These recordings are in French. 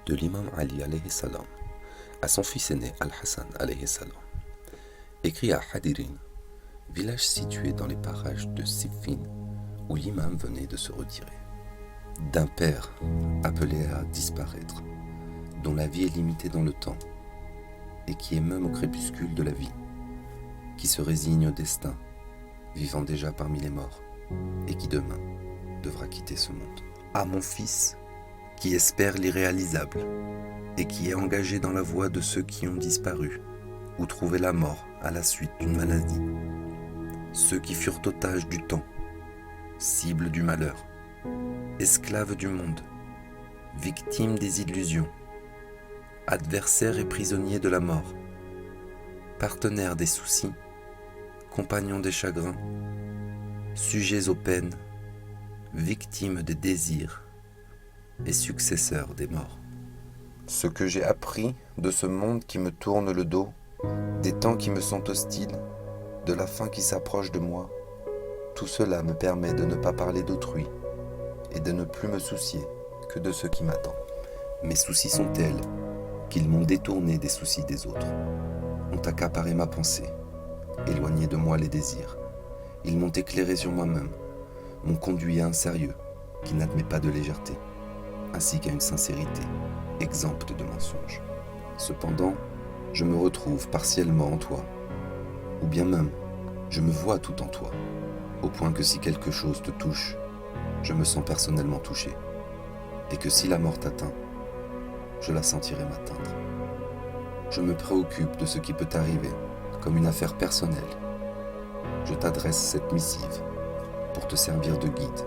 de l'imam Ali alayhi salam à son fils aîné Al-Hassan alayhi salam, écrit à Hadirin, village situé dans les parages de Siffin où l'imam venait de se retirer. D'un père appelé à disparaître, dont la vie est limitée dans le temps et qui est même au crépuscule de la vie, qui se résigne au destin, vivant déjà parmi les morts et qui demain devra quitter ce monde. À mon fils, qui espère l'irréalisable et qui est engagé dans la voie de ceux qui ont disparu ou trouvé la mort à la suite d'une maladie, ceux qui furent otages du temps, cibles du malheur, esclaves du monde, victimes des illusions, adversaires et prisonniers de la mort, partenaires des soucis, compagnons des chagrins, sujets aux peines, victimes des désirs et successeurs des morts. Ce que j'ai appris de ce monde qui me tourne le dos, des temps qui me sont hostiles, de la fin qui s'approche de moi, tout cela me permet de ne pas parler d'autrui et de ne plus me soucier que de ce qui m'attend. Mes soucis sont tels qu'ils m'ont détourné des soucis des autres, ont accaparé ma pensée, éloigné de moi les désirs. Ils m'ont éclairé sur moi-même, m'ont conduit à un sérieux qui n'admet pas de légèreté, ainsi qu'à une sincérité exempte de mensonges. Cependant, je me retrouve partiellement en toi, ou bien même, je me vois tout en toi, au point que si quelque chose te touche, je me sens personnellement touché, et que si la mort t'atteint, je la sentirai m'atteindre. Je me préoccupe de ce qui peut t'arriver, comme une affaire personnelle. Je t'adresse cette missive pour te servir de guide,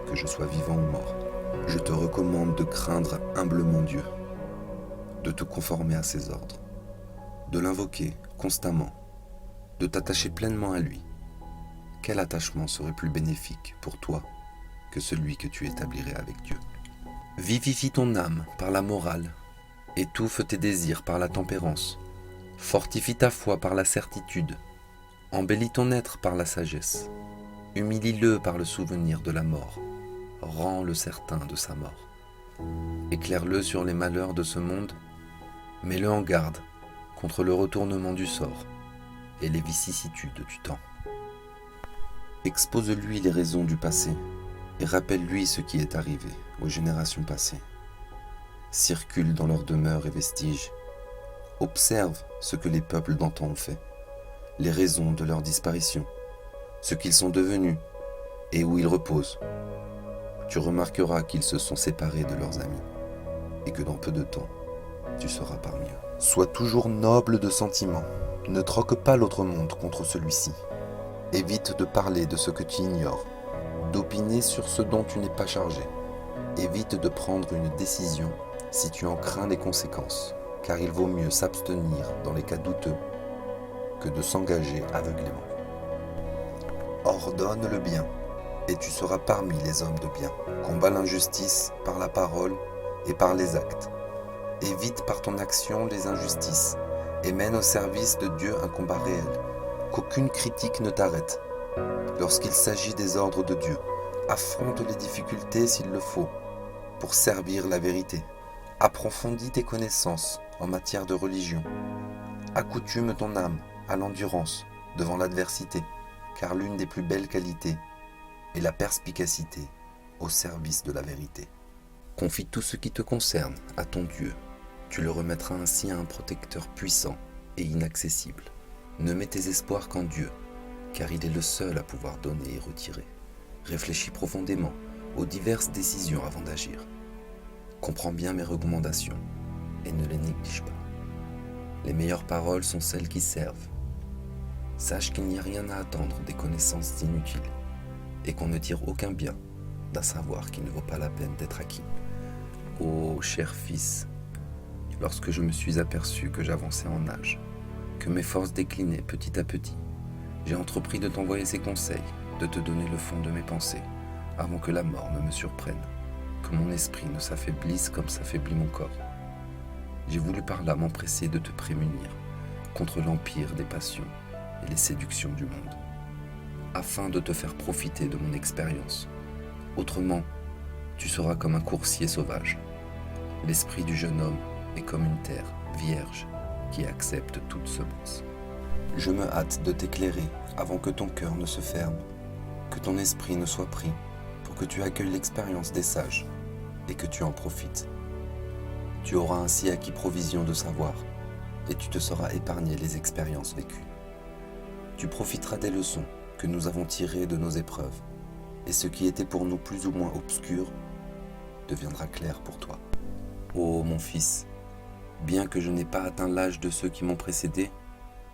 que je sois vivant ou mort. Je te recommande de craindre humblement Dieu, de te conformer à ses ordres, de l'invoquer constamment, de t'attacher pleinement à lui. Quel attachement serait plus bénéfique pour toi que celui que tu établirais avec Dieu? Vivifie ton âme par la morale, étouffe tes désirs par la tempérance, fortifie ta foi par la certitude, embellis ton être par la sagesse, humilie-le par le souvenir de la mort, rends-le certain de sa mort. Éclaire-le sur les malheurs de ce monde, mets-le en garde contre le retournement du sort et les vicissitudes du temps. Expose-lui les raisons du passé et rappelle-lui ce qui est arrivé aux générations passées. Circule dans leurs demeures et vestiges. Observe ce que les peuples d'antan ont fait, les raisons de leur disparition, ce qu'ils sont devenus et où ils reposent. Tu remarqueras qu'ils se sont séparés de leurs amis et que dans peu de temps, tu seras parmi eux. Sois toujours noble de sentiments. Ne troque pas l'autre monde contre celui-ci. Évite de parler de ce que tu ignores, d'opiner sur ce dont tu n'es pas chargé. Évite de prendre une décision si tu en crains les conséquences, car il vaut mieux s'abstenir dans les cas douteux que de s'engager aveuglément. Ordonne le bien, et tu seras parmi les hommes de bien. Combat l'injustice par la parole et par les actes. Évite par ton action les injustices et mène au service de Dieu un combat réel. Qu'aucune critique ne t'arrête. Lorsqu'il s'agit des ordres de Dieu, affronte les difficultés s'il le faut pour servir la vérité. Approfondis tes connaissances en matière de religion. Accoutume ton âme à l'endurance devant l'adversité, car l'une des plus belles qualités est la perspicacité au service de la vérité. Confie tout ce qui te concerne à ton Dieu. Tu le remettras ainsi à un protecteur puissant et inaccessible. Ne mets tes espoirs qu'en Dieu, car il est le seul à pouvoir donner et retirer. Réfléchis profondément aux diverses décisions avant d'agir. Comprends bien mes recommandations et ne les néglige pas. Les meilleures paroles sont celles qui servent. Sache qu'il n'y a rien à attendre des connaissances inutiles et qu'on ne tire aucun bien d'un savoir qui ne vaut pas la peine d'être acquis. Ô cher fils, lorsque je me suis aperçu que j'avançais en âge, que mes forces déclinaient petit à petit, j'ai entrepris de t'envoyer ces conseils, de te donner le fond de mes pensées, avant que la mort ne me surprenne, que mon esprit ne s'affaiblisse comme s'affaiblit mon corps. J'ai voulu par là m'empresser de te prémunir contre l'empire des passions et les séductions du monde, afin de te faire profiter de mon expérience. Autrement, tu seras comme un coursier sauvage, L'esprit du jeune homme est comme une terre vierge qui accepte toute semence. Je me hâte de t'éclairer avant que ton cœur ne se ferme, que ton esprit ne soit pris, pour que tu accueilles l'expérience des sages et que tu en profites. Tu auras ainsi acquis provision de savoir et tu te seras épargné les expériences vécues. Tu profiteras des leçons que nous avons tirées de nos épreuves et ce qui était pour nous plus ou moins obscur deviendra clair pour toi. Ô mon fils, bien que je n'ai pas atteint l'âge de ceux qui m'ont précédé,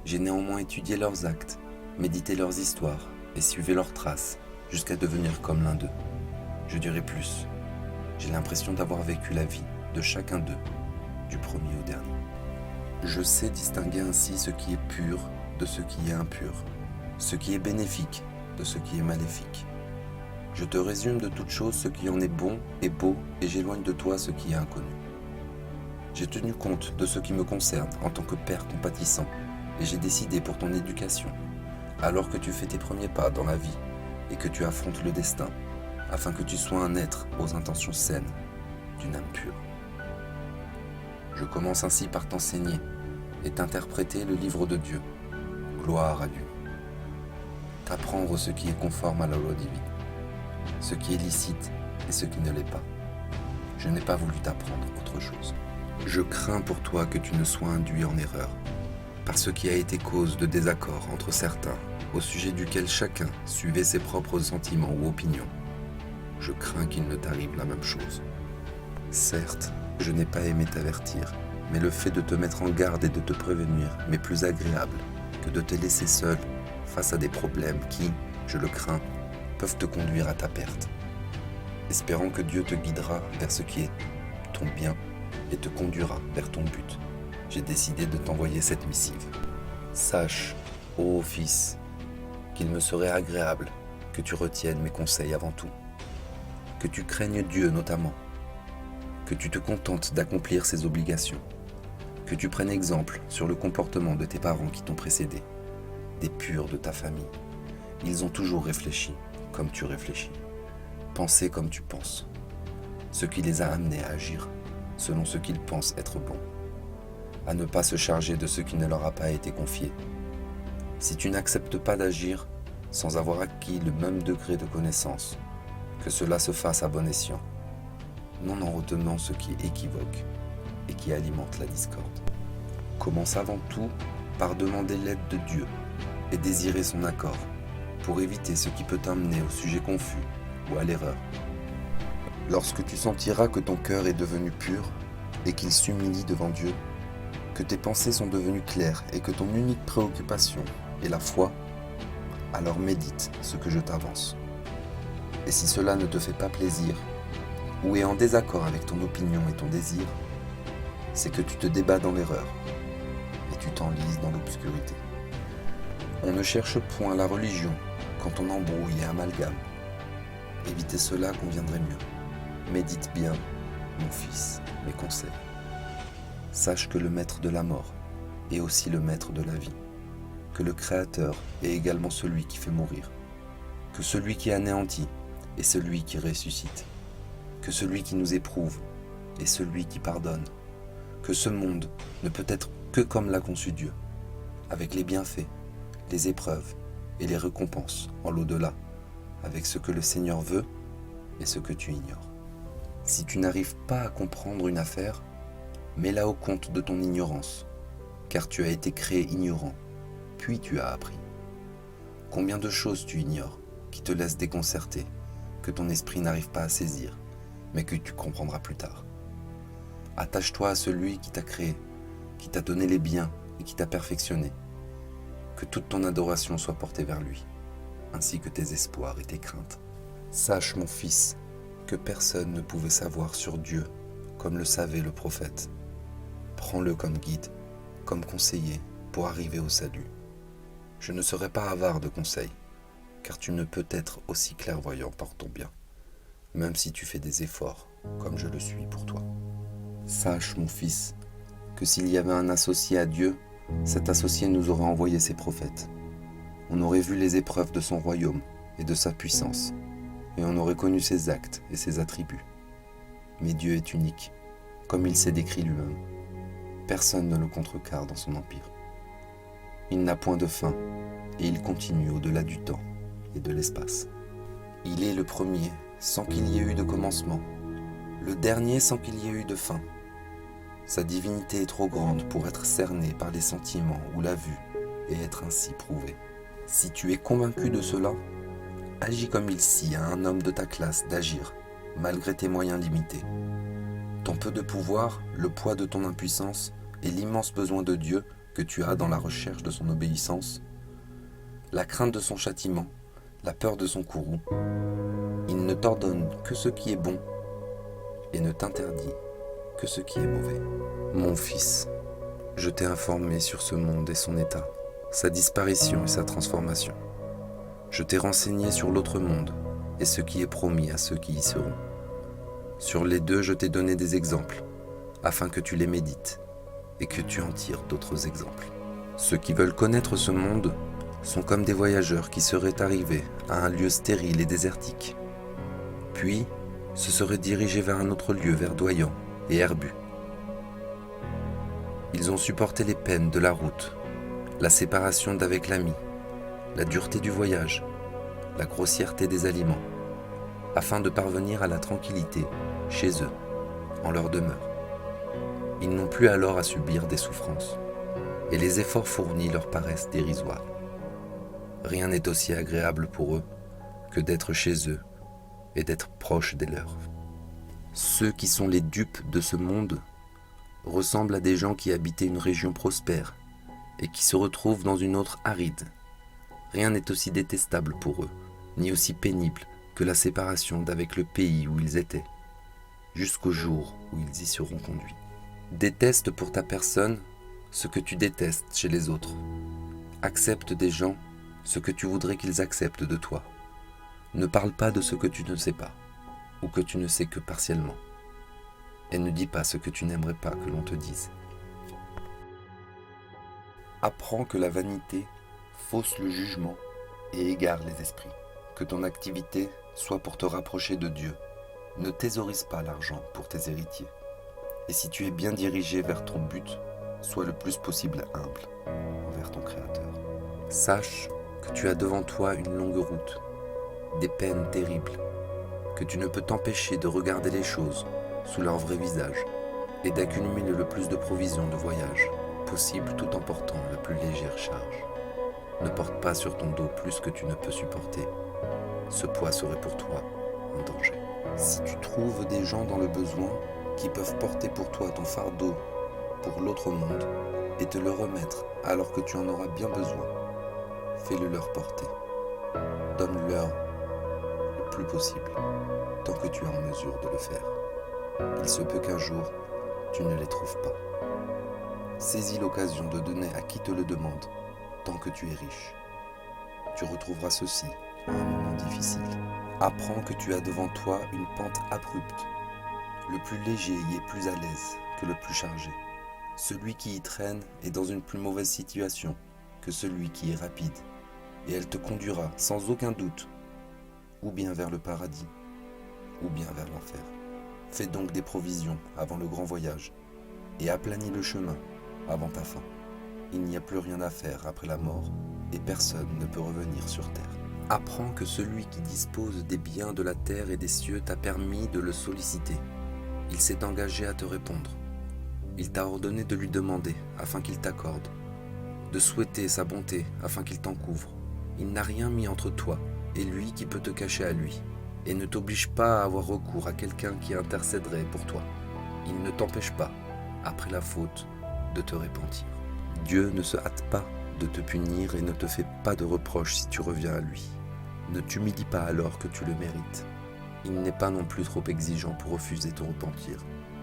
j'ai néanmoins étudié leurs actes, médité leurs histoires et suivi leurs traces jusqu'à devenir comme l'un d'eux. Je dirai plus, j'ai l'impression d'avoir vécu la vie de chacun d'eux, du premier au dernier. Je sais distinguer ainsi ce qui est pur de ce qui est impur, ce qui est bénéfique de ce qui est maléfique. Je te résume de toute chose ce qui en est bon et beau et j'éloigne de toi ce qui est inconnu. J'ai tenu compte de ce qui me concerne en tant que père compatissant et j'ai décidé pour ton éducation, alors que tu fais tes premiers pas dans la vie et que tu affrontes le destin, afin que tu sois un être aux intentions saines, d'une âme pure. Je commence ainsi par t'enseigner et t'interpréter le livre de Dieu, gloire à Dieu. T'apprendre ce qui est conforme à la loi divine, ce qui est licite et ce qui ne l'est pas. Je n'ai pas voulu t'apprendre autre chose. Je crains pour toi que tu ne sois induit en erreur, par ce qui a été cause de désaccord entre certains, au sujet duquel chacun suivait ses propres sentiments ou opinions. Je crains qu'il ne t'arrive la même chose. Certes, je n'ai pas aimé t'avertir, mais le fait de te mettre en garde et de te prévenir m'est plus agréable que de te laisser seul face à des problèmes qui, je le crains, peuvent te conduire à ta perte. Espérant que Dieu te guidera vers ce qui est ton bien et te conduira vers ton but, j'ai décidé de t'envoyer cette missive. Sache, ô fils, qu'il me serait agréable que tu retiennes mes conseils avant tout, que tu craignes Dieu notamment, que tu te contentes d'accomplir ses obligations, que tu prennes exemple sur le comportement de tes parents qui t'ont précédé, des purs de ta famille. Ils ont toujours réfléchi comme tu réfléchis, pensé comme tu penses, ce qui les a amenés à agir selon ce qu'ils pensent être bon, à ne pas se charger de ce qui ne leur a pas été confié. Si tu n'acceptes pas d'agir sans avoir acquis le même degré de connaissance, que cela se fasse à bon escient, non en retenant ce qui est équivoque et qui alimente la discorde. Commence avant tout par demander l'aide de Dieu et désirer son accord pour éviter ce qui peut t'amener au sujet confus ou à l'erreur. Lorsque tu sentiras que ton cœur est devenu pur et qu'il s'humilie devant Dieu, que tes pensées sont devenues claires et que ton unique préoccupation est la foi, alors médite ce que je t'avance. Et si cela ne te fait pas plaisir, ou est en désaccord avec ton opinion et ton désir, c'est que tu te débats dans l'erreur et tu t'enlises dans l'obscurité. On ne cherche point la religion quand on embrouille et amalgame. Éviter cela conviendrait mieux. Médite bien, mon fils, mes conseils. Sache que le maître de la mort est aussi le maître de la vie, que le Créateur est également celui qui fait mourir, que celui qui anéantit est celui qui ressuscite, que celui qui nous éprouve est celui qui pardonne, que ce monde ne peut être que comme l'a conçu Dieu, avec les bienfaits, les épreuves et les récompenses en l'au-delà, avec ce que le Seigneur veut et ce que tu ignores. Si tu n'arrives pas à comprendre une affaire, mets-la au compte de ton ignorance, car tu as été créé ignorant, puis tu as appris. Combien de choses tu ignores, qui te laissent déconcerté, que ton esprit n'arrive pas à saisir, mais que tu comprendras plus tard. Attache-toi à celui qui t'a créé, qui t'a donné les biens et qui t'a perfectionné. Que toute ton adoration soit portée vers lui, ainsi que tes espoirs et tes craintes. Sache, mon fils, que personne ne pouvait savoir sur Dieu comme le savait le prophète. Prends-le comme guide, comme conseiller pour arriver au salut. Je ne serai pas avare de conseils, car tu ne peux être aussi clairvoyant pour ton bien, même si tu fais des efforts comme je le suis pour toi. Sache, mon fils, que s'il y avait un associé à Dieu, cet associé nous aurait envoyé ses prophètes. On aurait vu les épreuves de son royaume et de sa puissance, et on aurait connu ses actes et ses attributs. Mais Dieu est unique, comme il s'est décrit lui-même. Personne ne le contrecarre dans son empire. Il n'a point de fin, et il continue au-delà du temps et de l'espace. Il est le premier sans qu'il y ait eu de commencement, le dernier sans qu'il y ait eu de fin. Sa divinité est trop grande pour être cernée par les sentiments ou la vue et être ainsi prouvée. Si tu es convaincu de cela, agis comme il sied à un homme de ta classe d'agir, malgré tes moyens limités. Ton peu de pouvoir, le poids de ton impuissance et l'immense besoin de Dieu que tu as dans la recherche de son obéissance, la crainte de son châtiment, la peur de son courroux, il ne t'ordonne que ce qui est bon et ne t'interdit que ce qui est mauvais. Mon fils, je t'ai informé sur ce monde et son état, sa disparition et sa transformation. Je t'ai renseigné sur l'autre monde et ce qui est promis à ceux qui y seront. Sur les deux, je t'ai donné des exemples, afin que tu les médites et que tu en tires d'autres exemples. Ceux qui veulent connaître ce monde sont comme des voyageurs qui seraient arrivés à un lieu stérile et désertique. Puis, se seraient dirigés vers un autre lieu verdoyant et herbu. Ils ont supporté les peines de la route, la séparation d'avec l'ami, la dureté du voyage, la grossièreté des aliments, afin de parvenir à la tranquillité chez eux, en leur demeure. Ils n'ont plus alors à subir des souffrances, et les efforts fournis leur paraissent dérisoires. Rien n'est aussi agréable pour eux que d'être chez eux et d'être proches des leurs. Ceux qui sont les dupes de ce monde ressemblent à des gens qui habitaient une région prospère et qui se retrouvent dans une autre aride. Rien n'est aussi détestable pour eux, ni aussi pénible que la séparation d'avec le pays où ils étaient, jusqu'au jour où ils y seront conduits. Déteste pour ta personne ce que tu détestes chez les autres. Accepte des gens ce que tu voudrais qu'ils acceptent de toi. Ne parle pas de ce que tu ne sais pas, ou que tu ne sais que partiellement. Et ne dis pas ce que tu n'aimerais pas que l'on te dise. Apprends que la vanité fausse le jugement et égare les esprits. Que ton activité soit pour te rapprocher de Dieu. Ne thésaurise pas l'argent pour tes héritiers. Et si tu es bien dirigé vers ton but, sois le plus possible humble envers ton Créateur. Sache que tu as devant toi une longue route, des peines terribles, que tu ne peux t'empêcher de regarder les choses sous leur vrai visage et d'accumuler le plus de provisions de voyage possible tout en portant la plus légère charge. Ne porte pas sur ton dos plus que tu ne peux supporter. Ce poids serait pour toi un danger. Si tu trouves des gens dans le besoin qui peuvent porter pour toi ton fardeau pour l'autre monde et te le remettre alors que tu en auras bien besoin, fais-le leur porter. Donne-leur le plus possible, tant que tu es en mesure de le faire. Il se peut qu'un jour, tu ne les trouves pas. Saisis l'occasion de donner à qui te le demande, tant que tu es riche. Tu retrouveras ceci à un moment difficile. Apprends que tu as devant toi une pente abrupte. Le plus léger y est plus à l'aise que le plus chargé. Celui qui y traîne est dans une plus mauvaise situation que celui qui est rapide, et elle te conduira sans aucun doute, ou bien vers le paradis, ou bien vers l'enfer. Fais donc des provisions avant le grand voyage, et aplanis le chemin avant ta fin. Il n'y a plus rien à faire après la mort, et personne ne peut revenir sur terre. Apprends que celui qui dispose des biens de la terre et des cieux t'a permis de le solliciter. Il s'est engagé à te répondre. Il t'a ordonné de lui demander afin qu'il t'accorde, de souhaiter sa bonté afin qu'il t'en couvre. Il n'a rien mis entre toi et lui qui peut te cacher à lui, et ne t'oblige pas à avoir recours à quelqu'un qui intercéderait pour toi. Il ne t'empêche pas, après la faute, de te repentir. Dieu ne se hâte pas de te punir et ne te fait pas de reproches si tu reviens à lui. Ne t'humilie pas alors que tu le mérites. Il n'est pas non plus trop exigeant pour refuser ton repentir.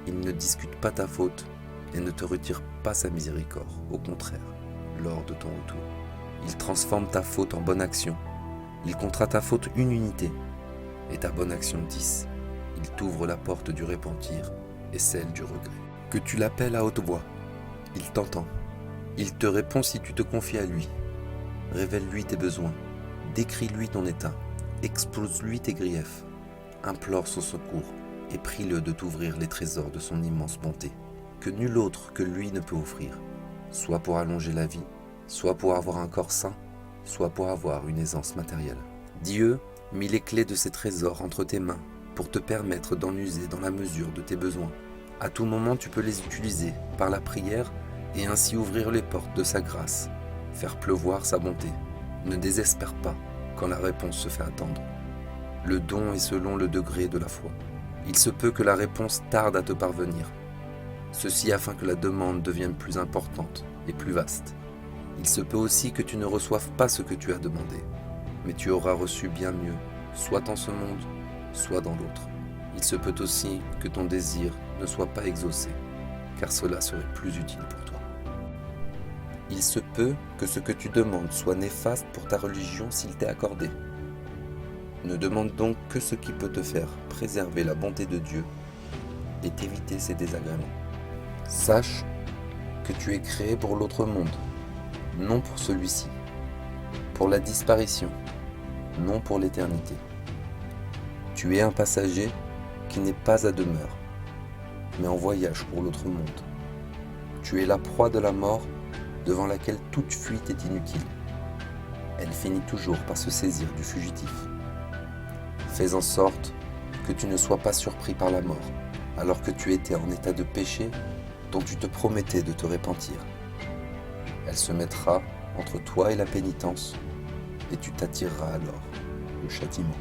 Il ne discute pas ta faute et ne te retire pas sa miséricorde, au contraire, lors de ton retour. Il transforme ta faute en bonne action. Il comptera ta faute une unité et ta bonne action 10. Il t'ouvre la porte du repentir et celle du regret. Que tu l'appelles à haute voix, il t'entend. Il te répond si tu te confies à lui. Révèle-lui tes besoins, décris-lui ton état, expose-lui tes griefs, implore son secours et prie-le de t'ouvrir les trésors de son immense bonté, que nul autre que lui ne peut offrir, soit pour allonger la vie, soit pour avoir un corps sain, soit pour avoir une aisance matérielle. Dieu mit les clés de ces trésors entre tes mains pour te permettre d'en user dans la mesure de tes besoins. À tout moment, tu peux les utiliser par la prière et ainsi ouvrir les portes de sa grâce, faire pleuvoir sa bonté. Ne désespère pas quand la réponse se fait attendre. Le don est selon le degré de la foi. Il se peut que la réponse tarde à te parvenir. Ceci afin que la demande devienne plus importante et plus vaste. Il se peut aussi que tu ne reçoives pas ce que tu as demandé, mais tu auras reçu bien mieux, soit dans ce monde, soit dans l'autre. Il se peut aussi que ton désir ne soit pas exaucé, car cela serait plus utile pour toi. Il se peut que ce que tu demandes soit néfaste pour ta religion s'il t'est accordé. Ne demande donc que ce qui peut te faire préserver la bonté de Dieu et t'éviter ses désagréments. Sache que tu es créé pour l'autre monde, non pour celui-ci, pour la disparition, non pour l'éternité. Tu es un passager qui n'est pas à demeure, mais en voyage pour l'autre monde. Tu es la proie de la mort devant laquelle toute fuite est inutile. Elle finit toujours par se saisir du fugitif. Fais en sorte que tu ne sois pas surpris par la mort, alors que tu étais en état de péché dont tu te promettais de te repentir. Elle se mettra entre toi et la pénitence, et tu t'attireras alors le châtiment.